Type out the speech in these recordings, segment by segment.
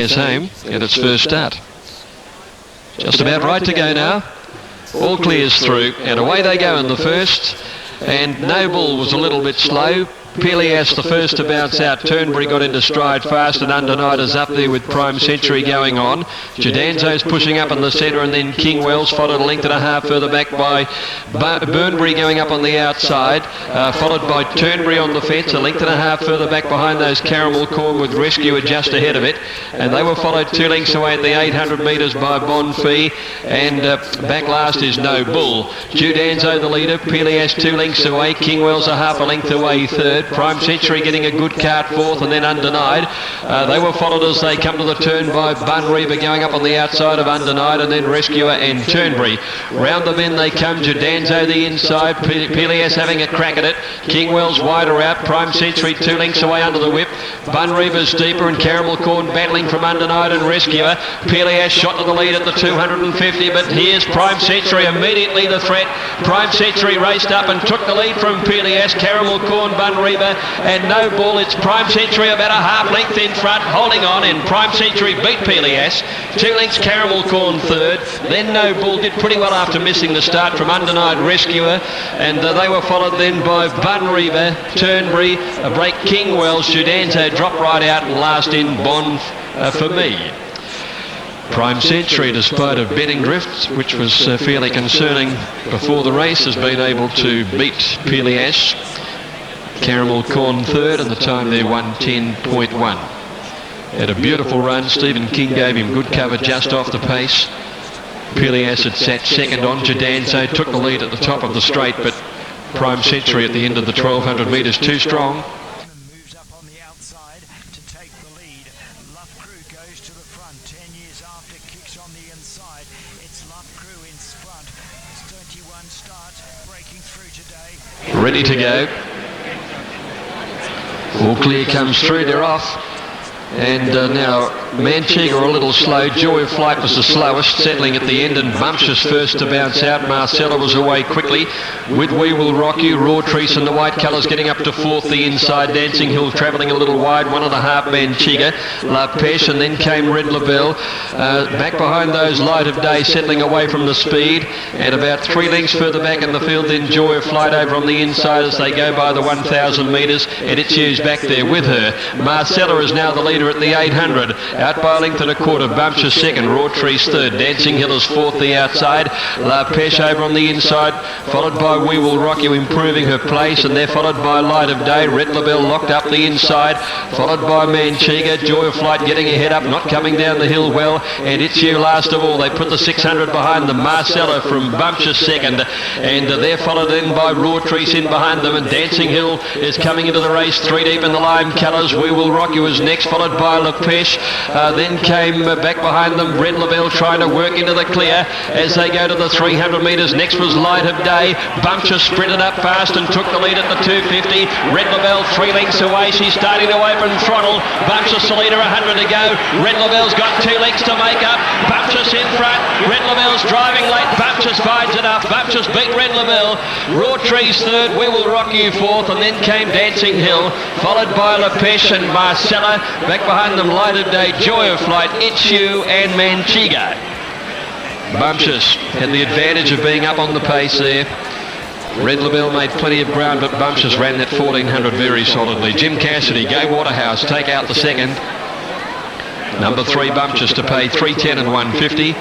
is home at its first start. Just about right to go now. All clears through, and away they go in the first. And Noble was a little bit slow. Pelias the first to bounce out. Turnberry got into stride fast, and Undenied is up there with Prime Century going on. Jadanzo's pushing up in the centre, and then Kingwell's followed a length and a half further back by Burnbury going up on the outside, followed by Turnberry on the fence, a length and a half further back behind those Caramel Corn with Rescuer just ahead of it. And they were followed 2 lengths away at the 800 metres by Bonfee, and back last is No Bull. Jadanzo the leader, Pelias 2 lengths away, Kingwell's a half a length away third. Prime Century getting a good cart fourth, and then Undenied. They were followed as they come to the turn by Bun Reaver going up on the outside of Undenied, and then Rescuer and Turnberry. Round the bend they come, Jadanzo the inside, Pelias having a crack at it. Kingwell's wider out, Prime Century 2 lengths away under the whip. Bun Reaver's deeper, and Caramel Corn battling from Undenied and Rescuer. Pelias shot to the lead at the 250, but here's Prime Century immediately the threat. Prime Century raced up and took the lead from Pelias, Caramel Corn, Bun Reaver and No Bull. It's Prime Century about a half length in front, holding on, and Prime Century beat Pelias. 2 lengths Caramel Corn third, then No Bull did pretty well after missing the start from Undenied Rescuer, and they were followed then by Bun Reaver, Turnberry, a break Kingwell's, Jadanzo dropped right out, and last in Bond for me. Prime Century, despite a betting drift, which was fairly concerning before the race, has been able to beat Pelias. Caramel Corn third, and the time there 1:10.1. Had a beautiful run. Stephen King gave him good cover just off the pace. Pelias had sat second on. Jadanzo took the lead at the top of the straight, but Prime Century at the end of the 1200 metres too strong. Moves up on the outside to take the lead. Love Crew goes to the front. 10 years after, kicks on the inside. It's Love Crew in front. It's 21 start, breaking through today. Ready to go. All clear comes through, they're off. And now Manchega a little slow. Joy of Flight was the slowest, settling at the end, and Bumptious first to bounce out. Marcella was away quickly with We Will Rock You. Raw Trees and the white colours getting up to fourth. The inside Dancing Hill travelling a little wide. 1.5 Manchega, La Peche, and then came Red Labelle. Back behind those Light of Day, settling away from the speed, and about 3 lengths further back in the field then Joy of Flight over on the inside as they go by the 1,000 metres, and it's used back there with her. Marcella is now the leader at the 800, out by a length and a quarter. Bumptious second, Raw Trees third, Dancing Hill is fourth the outside. La Peche over on the inside, followed by We Will Rock You improving her place, and they're followed by Light of Day. Red Labelle locked up the inside, followed by Manchega. Joy of Flight getting ahead up, not coming down the hill well, and It's You last of all. They put the 600 behind them. Marcella from Bumptious second, and they're followed in by Raw Trees in behind them, and Dancing Hill is coming into the race 3 deep in the lime colours. We Will Rock You is next, followed by La Peche. Then came back behind them Red Labelle trying to work into the clear as they go to the 300 metres. Next was Light of Day. Bumptious sprinted up fast and took the lead at the 250. Red Labelle 3 lengths away. She's starting to open throttle. Bumptious the leader, 100 to go. Red Labelle's got 2 lengths to make up. Bumptious in front. Red Labelle's driving late. Bumptious finds it up. Bumptious beat Red Labelle. Raw Trees third. We Will Rock You fourth, and then came Dancing Hill, followed by La Peche and Marcella. Back behind them Light of Day, Joy of Flight, It's You and Manchega. Bumptious had the advantage of being up on the pace there. Red Labelle made plenty of ground, but Bumptious ran that 1400 very solidly. Jim Cassidy, Go Waterhouse, take out the second. Number 3 Bumptious to pay $3.10 and $1.50.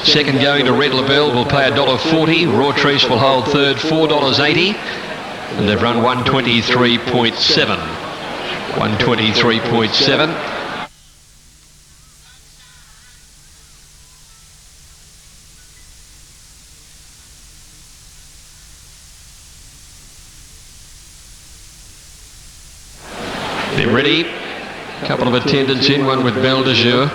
Second going to Red Labelle will pay $1.40. Raw Trees will hold third, $4.80. And they've run 123.7. 123.7. They're ready. A couple of attendants in, one with Belle de Jour.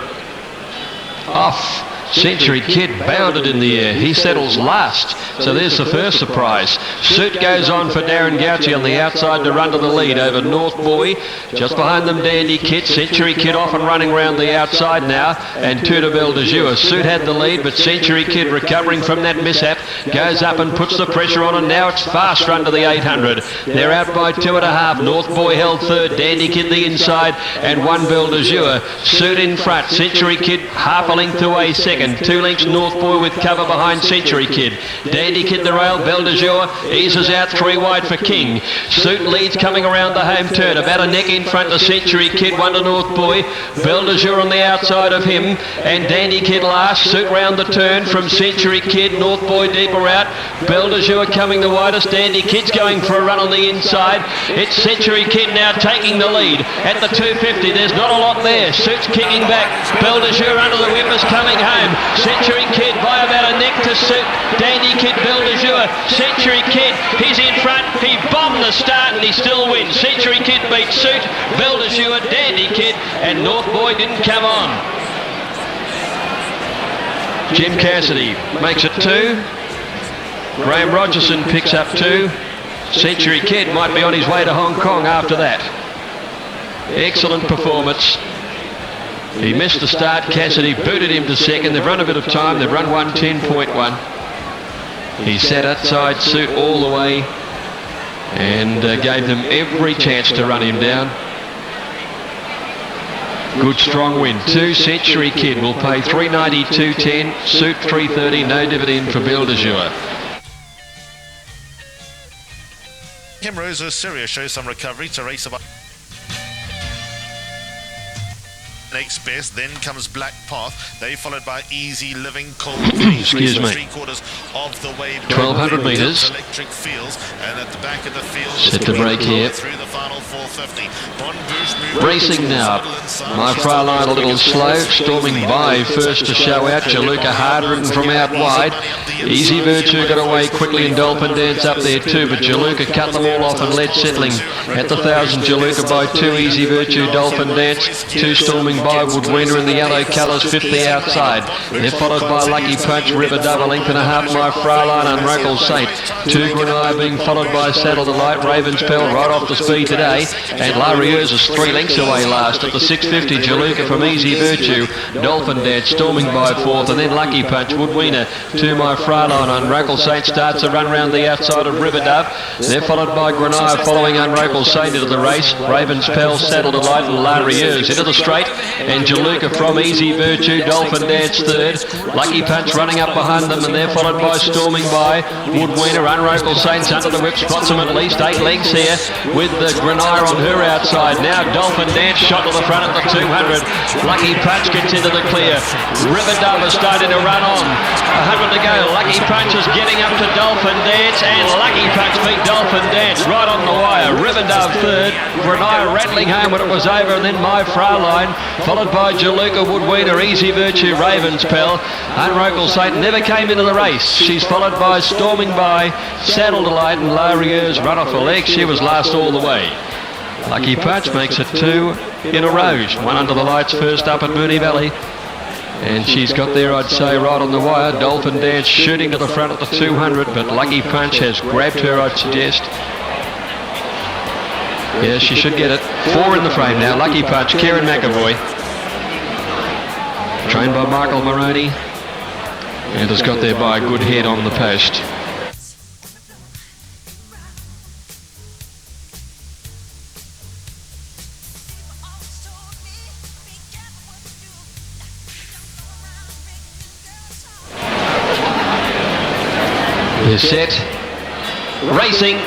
Off. Century Kid bounded in the air. He settles last. So there's the first surprise. Suit goes on for Darren Gouchy on the outside to run to the lead over North Boy. Just behind them, Dandy Kid. Century Kid off and running round the outside now. And two to Belle de Jour. Suit had the lead, but Century Kid recovering from that mishap goes up and puts the pressure on, and now it's fast run to the 800. They're out by 2.5. North Boy held third. Dandy Kid the inside, and one Belle de Jour. Suit in front. Century Kid half a length away second. 2 lengths North Boy with cover behind Century Kid. Dandy Kid the rail. Belle de Jour eases out 3 wide for King. Suit leads coming around the home turn. About a neck in front to Century Kid. 1 to North Boy. Belle de Jour on the outside of him. And Dandy Kid last. Suit round the turn from Century Kid. North Boy deeper out. Belle de Jour coming the widest. Dandy Kid's going for a run on the inside. It's Century Kid now taking the lead at the 250. There's not a lot there. Suit's kicking back. Belle de Jour under the whip is coming home. Century Kid by about a neck to Suit. Dandy Kid, Belle de Jour. Century Kid, he's in front. He bombed the start and he still wins. Century Kid beats Suit, Belle de Jour, Dandy Kid, and North Boy didn't come on. Jim Cassidy makes it 2. Graham Rogerson picks up 2. Century Kid might be on his way to Hong Kong after that. Excellent performance. He missed the start. Cassidy booted him to second. They've run a bit of time. They've run 1:10.1. He sat outside Suit all the way and gave them every chance to run him down. Good strong win. 2 Century Kid will pay $392.10. Suit $330. No dividend for Belle de Jour. Rosa Syria shows some recovery to race about next best. Then comes Black Path. They followed by Easy Living, Cold Excuse me. 3/4 of the way. 1200 metres. Electric fields, and at the back of the field. Set to break here. Through the final 450. Racing now. My Fraulein a little slow, storming by first to show out. Jaluka hard ridden from out wide. Easy Virtue got away quickly and Dolphin Dance up there too, but Jaluka cut them all off and led settling at the 1000. Jaluka by 2, Easy Virtue, Dolphin Dance, 2 storming by Woodwinner in the yellow colours, 50 outside. They're followed by Lucky Punch, River Double, length and a half, My Fraulein and Rockall Saint. 2 Grenadier being followed by Saddle Delight, Raven's Pell right off the speed today, and La Rieuse is 3 lengths away last at the 650. Jaluka from Easy Virtue, Dolphin Dance storming by 4th, and then Lucky Punch, Woodwinner, 2 My Fraulein and Rockall Saint starts a run round the outside of River Dove. They're followed by Grenadier following on Rockall Saint into the race. Raven's Pell, Saddle Delight and La Rieuse into the straight, and Jaluka from Easy Virtue, Dolphin Dance third. Lucky Punch running up behind them, and they're followed by storming by Woodwinner. Unrockall Saints under the whip, spots them at least 8 lengths here with the Grenadier on her outside. Now Dolphin Dance shot to the front at the 200. Lucky Punch gets into the clear. River Dove is starting to run on. 100 to go. Lucky Punch is getting up to Dolphin Dance, and Lucky Punch beat Dolphin Dance right on the wire. River Dove third. Grenadier rattling home when it was over, and then My Fraulein, followed by Jaluka, Woodwinner, Easy Virtue, Raven's Pell. Unrockall Saint never came into the race. She's followed by storming by Saddle Delight, and La Rieuse run off her leg. She was last all the way. Lucky Punch makes it 2 in a row. 1 under the lights first up at Moonee Valley. And she's got there, I'd say, right on the wire. Dolphin Dance shooting to the front at the 200, but Lucky Punch has grabbed her, I'd suggest. Yeah, she should get it. 4 in the frame now. Lucky Punch, Kieran McAvoy. Trained by Michael Moroney. And has got there by a good head on the post. They're set. Racing.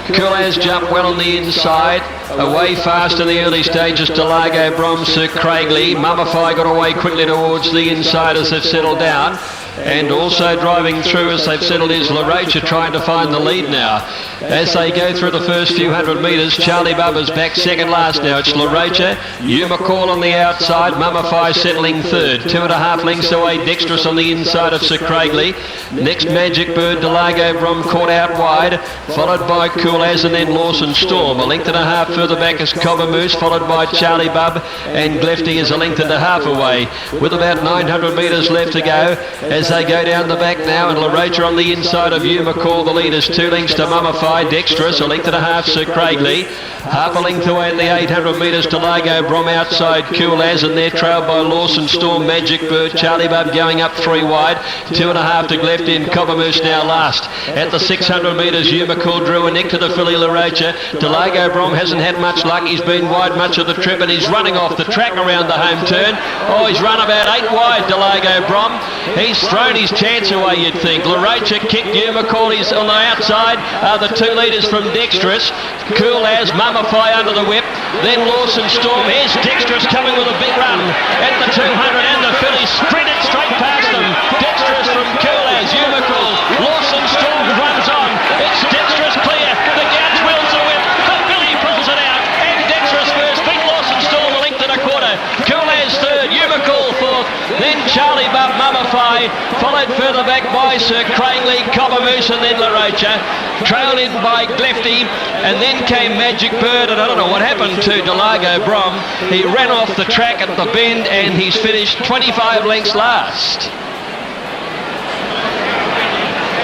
Coolaz jumped well on the inside. Away fast in the early stages to Largo Brom, Sir Craigley. Mummify got away quickly towards the inside as they've settled down. And also driving through as they've settled is La Rocha trying to find the lead now. as they go through the first few hundred metres. Charlie Bubba's back second last now. It's LaRocha, Hugh McCall on the outside, Mummify settling third. 2.5 lengths away, Dexterous on the inside of Sir Craigley. Next Magic Bird, Delago Brom caught out wide, followed by Cool As and then Lawson Storm. A length and a half further back is Cobber Moose, followed by Charlie Bub, and Glefty is a length and a half away, with about 900 metres left to go as they go down the back now. And LaRocha on the inside of Hugh McCall, the leaders. 2 lengths to Mummify, Dexterous, a length and a half Sir Craigley. Half a length away at the 800 metres to Delago Brom outside Cool As, and they're trailed by Lawson Storm, Magic Bird, Charlie Bub going up 3 wide. 2.5 to Glefty, and Cobber Moose now last. At the 600 metres, Hugh McCall drew a neck to the filly LaRocha. Delago Brom hasn't had much luck. He's been wide much of the trip, and he's running off the track around the home turn. Oh, he's run about 8 wide, Delago Brom. He's thrown his chance away, you'd think. LaRocha kicked Hugh McCall. He's on the outside are the 2 leaders from Dexterous. Cool As, Mummify under the whip. Then Lawson Storm. Here's Dexterous coming with a big run at the 200, and the filly sprinted straight past them. Dexterous from Cool As, Hugh McCall. Lawson Storm runs on. It's Dexterous clear. The Gouts wheels the whip. The filly pulls it out, and Dexterous first. Beat Lawson Storm a length and a quarter. Cool As third. Hugh McCall fourth. Then Charlie Bub, Mummify, followed further back by Sir Craigley, Cobber Moose, and then LaRocha, trailed in by Glefty, and then came Magic Bird, and I don't know what happened to Delago Brom. He ran off the track at the bend, and he's finished 25 lengths last.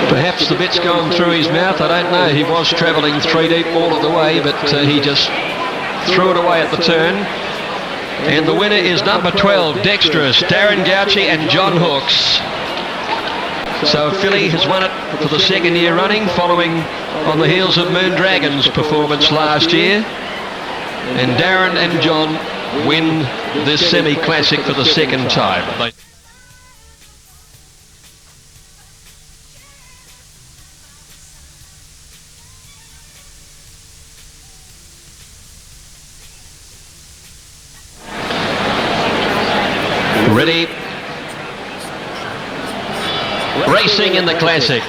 Perhaps the bit's gone through his mouth, I don't know. He was travelling 3 deep all of the way, but he just threw it away at the turn. And the winner is number 12, Dexterous, Darren Gouchy and John Hooks. So filly has won it for the 2nd year running, following on the heels of Moon Dragon's performance last year. And Darren and John win this semi-classic for the 2nd time. Ready. Racing in the classic.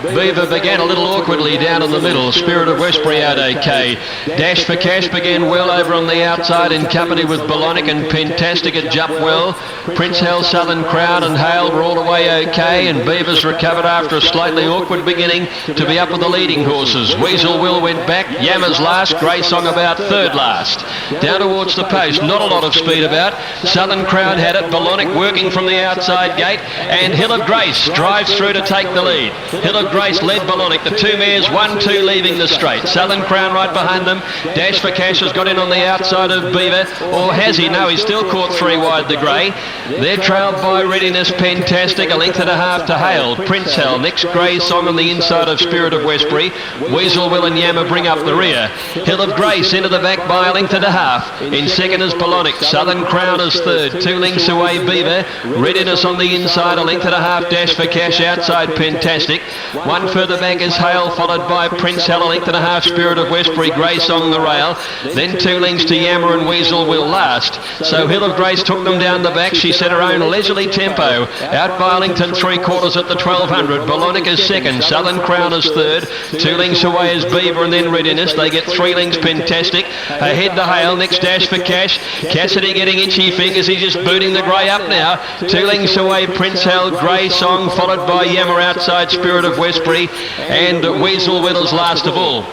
Beaver began a little awkwardly down in the middle. Spirit of Westbury out okay. Dash for Cash began well over on the outside in company with Balonic and Pentastic. It jumped well. Prince Hell, Southern Crown and Hale were all the way okay, and Beavers recovered after a slightly awkward beginning to be up with the leading horses. Weasel Will went back. Yammers last. Grey Song about 3rd last. Down towards the post, not a lot of speed about. Southern Crown had it. Balonic working from the outside gate, and Hill of Grace drives through to take the lead. Hill of Grace led Balonic. The 2 mares 1-2 leaving the straight. Southern Crown right behind them. Dash for Cash has got in on the outside of Beaver, or has he? No, he's still caught 3 wide the grey. They're trailed by Readiness, Pentastic, a length and a half to Hale. Prince Hell, next Grey Song on the inside of Spirit of Westbury. Weasel Will and Yammer bring up the rear. Hill of Grace into the back by a length and a half. In second is Balonic. Southern Crown is third. 2 lengths away Beaver. Readiness on the inside, a length and a half. Dash for Cash outside Pentastic. 1 further back is Hale, followed by Prince Hell, a length and a half. Spirit of Westbury, Grey Song the rail. Then 2 lengths to Yammer, and Weasel Will last. So Hill of Grace took them down the back. She set her own leisurely tempo. Out by Arlington 3/4 at the 1200. Balonic is second. Southern Crown is third. 2 lengths away is Beaver, and then Readiness. They get 3 lengths Pentastic. Ahead to Hale. Next Dash for Cash. Cassidy getting itchy fingers. He's just booting the grey up now. 2 lengths away Prince Hell, Grey Song, followed by Yammer outside Spirit of Westbury, and Weasel Will's last of all.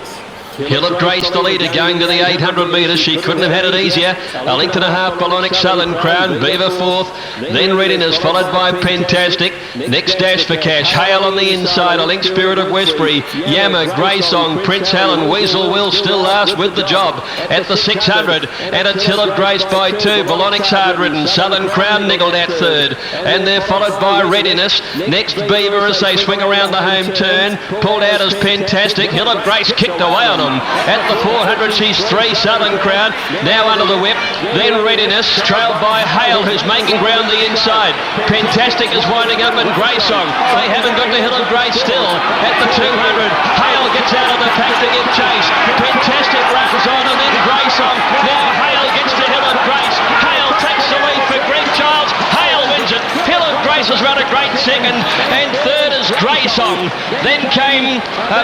Hill of Grace, the leader, going to the 800 metres. She couldn't have had it easier. A length and a half, Balonic, Southern Crown, Beaver fourth. Then Readiness, followed by Pentastic. Next Dash for Cash. Hale on the inside. A length Spirit of Westbury. Yammer, Grey Song, Prince Helen, Weasel Will still last with the job at the 600. And it's Hill of Grace by 2. Balonic's hard ridden. Southern Crown niggled at third. And they're followed by Readiness. Next Beaver as they swing around the home turn. Pulled out as Pentastic. Hill of Grace kicked away on them. At the 400, she's 3. Southern Crown now under the whip. Then Readiness, trailed by Hale, who's making ground the inside. Pentastic is winding up, and Grey Song. They haven't got to Hill of Grace still. At the 200, Hale gets out of the pack to give chase. Pentastic runs on, and then Grey Song. Now Hale gets to Hill of Grace. Hale takes the lead for Greg Childs. Hale wins it. Hill of Grace has run a great second, and third is was Grey Song. Then came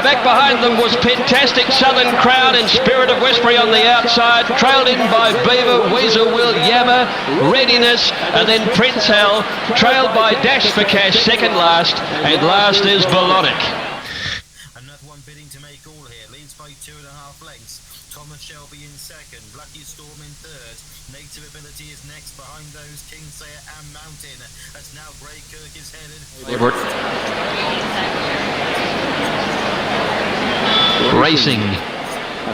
back behind them was Fantastic Southern Crown and Spirit of Westbury on the outside, trailed in by Beaver, Weasel Will, Yammer, Readiness, and then Prince Hal, trailed by Dash for Cash second last, and last is Balonic. Another one bidding to make all here, leads by 2.5 lengths. Thomas Shelby in second, Lucky Storm in third. Native Ability is next behind those, Kingslayer and Mountain. As now Grey Kirk is headed. Racing.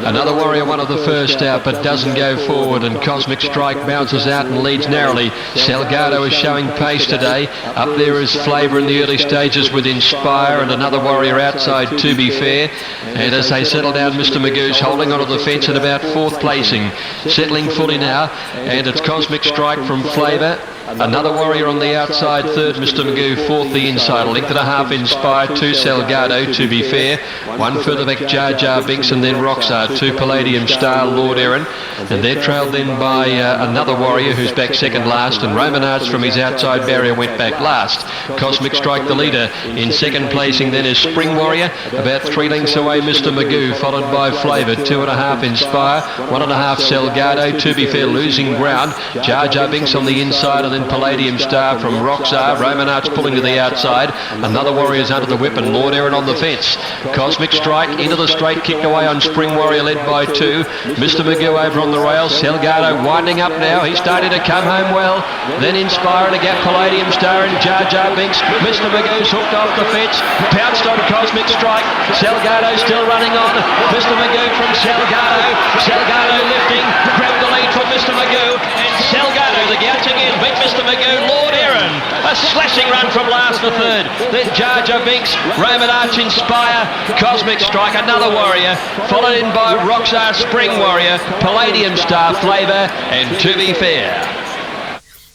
Another Warrior, one of the first out, but doesn't go forward, and Cosmic Strike bounces out and leads narrowly. Salgado is showing pace today. Up there is Flavour in the early stages with Inspire, and another Warrior outside, To Be Fair. And as they settle down, Mr. Magoo's holding onto the fence at about fourth placing. Settling fully now, and it's Cosmic Strike from Flavour. Another Warrior on the outside, third Mr. Magoo, fourth the inside, a length and a half Inspire, two Salgado, To Be Fair, one further back Jar Jar Binks, and then Rockstar, two Palladium Star, Lord Erin, and they're trailed then by another Warrior who's back second last, and Roman Arts from his outside barrier went back last. Cosmic Strike the leader. In second placing then is Spring Warrior, about 3 lengths away Mr. Magoo, followed by Flavour, 2.5 Inspire, 1.5 Salgado, To Be Fair losing ground, Jar Jar Binks on the inside, and then Palladium Star from Rockstar, Roman Arts pulling to the outside, another Warrior's under the whip, and Lord Erin on the fence. Cosmic Strike into the straight, kicked away on Spring Warrior led by 2. Mr. Magoo over on the rails, Salgado winding up now, he's starting to come home well, then Inspire to gap Palladium Star and Jar Jar Binks. Mr. Magoo's hooked off the fence, pounced on Cosmic Strike, Salgado still running on, Mr. Magoo from Salgado lifting, grabbed the lead from Mr. Magoo, and Salgado the gouch again, beat Mr. Magoo, Lord Erin, a slashing run from last for third, then Jar Jar Binks, Roman Arch, Inspire, Cosmic Strike, another Warrior, followed in by Rockstar, Spring Warrior, Palladium Star, Flavour, and To Be Fair.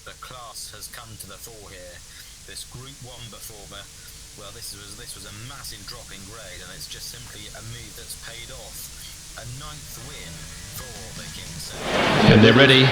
The class has come to the fore here. This Group 1 performer, well, this was a massive drop in grade, and it's just simply a move that's paid off. A 9th win for the Kingslayer. And they're ready.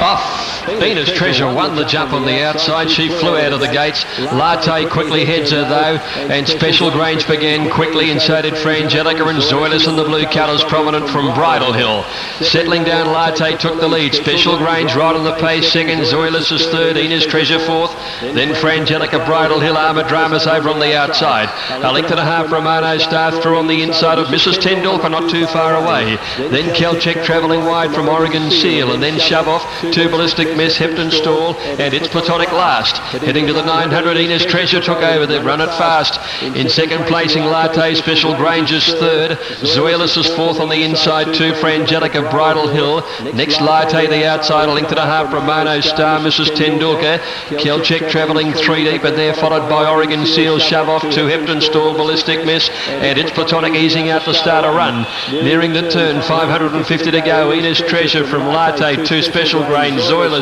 Off. Venus Treasure won the jump on the outside. She flew out of the gates. Latte quickly heads her though, and Special Grange began quickly, and so did Frangelica, and Zoilus in the blue colours prominent from Bridal Hill. Settling down, Latte took the lead. Special Grange right on the pace second, Zoilus is third, Venus Treasure fourth, then Frangelica, Bridal Hill, Armour Dramas over on the outside. A length and a half Romano Star through on the inside of Mrs. Tendulkar, not too far away. Then Kelchek travelling wide from Oregon Seal, and then shove off to Ballistic Miss, Hepton Stall, and it's Platonic last. Heading to the 900, Enos Treasure took over. They've run it fast. In second placing, Latte, Special Grange is third. Zoilus is fourth on the inside, 2 Frangelica, Bridal Hill. Next, Latte the outside, a length and a half, Romano Star, Mrs. Tendulkar. Kelchek travelling 3 deep, and they're followed by Oregon Seal, shove off to Hepton Stall, Ballistic Miss, and it's Platonic easing out to start a run. Nearing the turn, 550 to go. Enos Treasure from Latte, 2 Special Grange, Zoilus,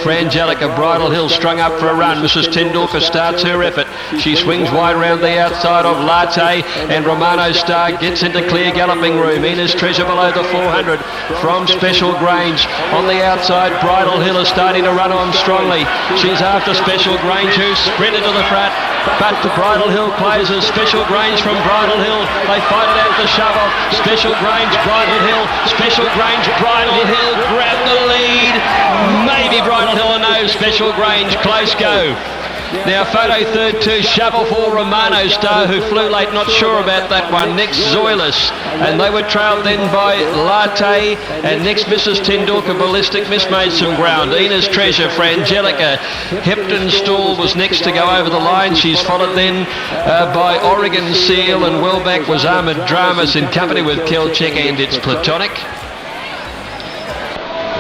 Frangelica, Bridal Hill strung up for a run. Mrs. Tendulkar starts her effort. She swings wide round the outside of Latte, and Romano Star gets into clear galloping room. Enos Treasure below the 400 from Special Grange. On the outside, Bridal Hill is starting to run on strongly. She's after Special Grange, who sprinted to the front, but Bridal Hill closes. Special Grange from Bridal Hill. They fight it out to shove off. Special Grange, Bridal Hill. Special Grange, Bridal Hill grab the lead. Maybe Bridal Hill or no. Special Grange, close go. Now photo third to Shovel for Romano Star, who flew late, not sure about that one. Next Zoilus, and they were trailed then by Latte, and next Mrs. Tendulkar, Ballistic Miss made some ground. Enos Treasure, Frangelica, Hepton Stall was next to go over the line. She's followed then by Oregon Seal, and well back was Armoured Dramas in company with Kelchek, and it's Platonic.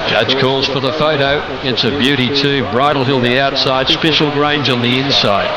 Judge calls for the photo. It's a beauty too. Bridal Hill the outside, Special Grange on the inside.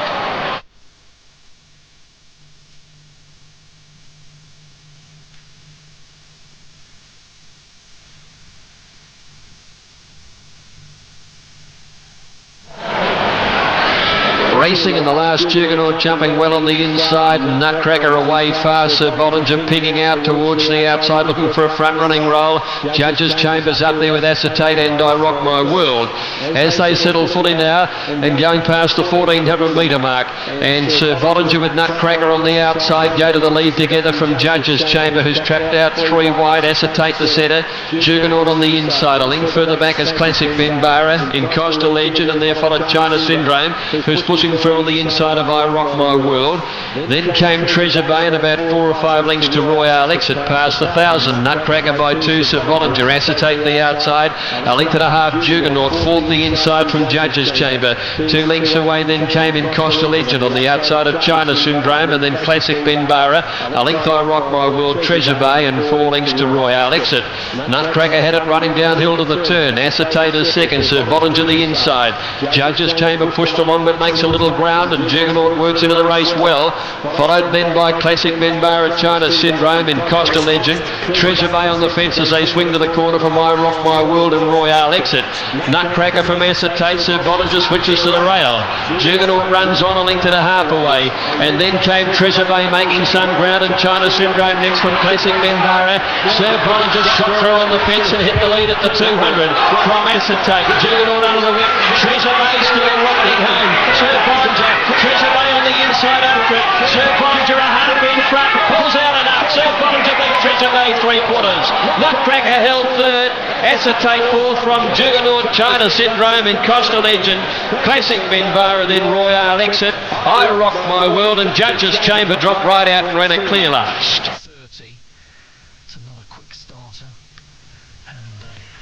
Racing in the last Juggernaut, jumping well on the inside. Nutcracker away far. Sir Bollinger pinging out towards the outside, looking for a front running roll. Judges Chambers up there with Acetate and I Rock My World. As they settle fully now and going past the 1400 metre mark. And Sir Bollinger with Nutcracker on the outside go to the lead together from Judges Chamber, who's trapped out 3 wide. Acetate the centre. Juggernaut on the inside. A link further back as Classic Benbara in Costa Legend, and there followed China Syndrome, who's pushing through on the inside of I Rock My World. Then came Treasure Bay and about 4 or 5 lengths to Royale Exit past 1,000. Nutcracker by 2, Sir Bollinger. Acetate the outside. A length and a half Juggernaut. 4th the inside from Judges Chamber. 2 lengths away then came in Costa Legend on the outside of China Syndrome, and then Classic Benbara. A length I Rock My World, Treasure Bay, and 4 lengths to Royale Exit. Nutcracker had it running downhill to the turn. Acetate is second. Sir Bollinger the inside. Judges Chamber pushed along but makes a little ground, and Juggernaut works into the race well. Followed then by Classic Benbara, China Syndrome in Costa Legend. Treasure Bay on the fence as they swing to the corner from I Rock My World and Royale Exit. Nutcracker from Acetate. Sir Bollinger switches to the rail. Juggernaut runs on a length and a half away, and then came Treasure Bay making some ground, and China Syndrome next from Classic Benbara. Sir Bollinger shot through on the fence and hit the lead at the 200 from Acetate. Juggernaut under the whip. Treasure Bay still rocking home. Sir Bollinger. Treasure Bay on the inside after it. Sir Bollinger a half in front. Pulls out enough. Sir Bollinger beat Treasure Bay 3/4. Nutcracker held third. Acetate 4th from Juggernaut, China Syndrome in Costa Legend. Classic Benbara, then Royale Exit. I Rock My World, and Judges Chamber dropped right out and ran a clear last.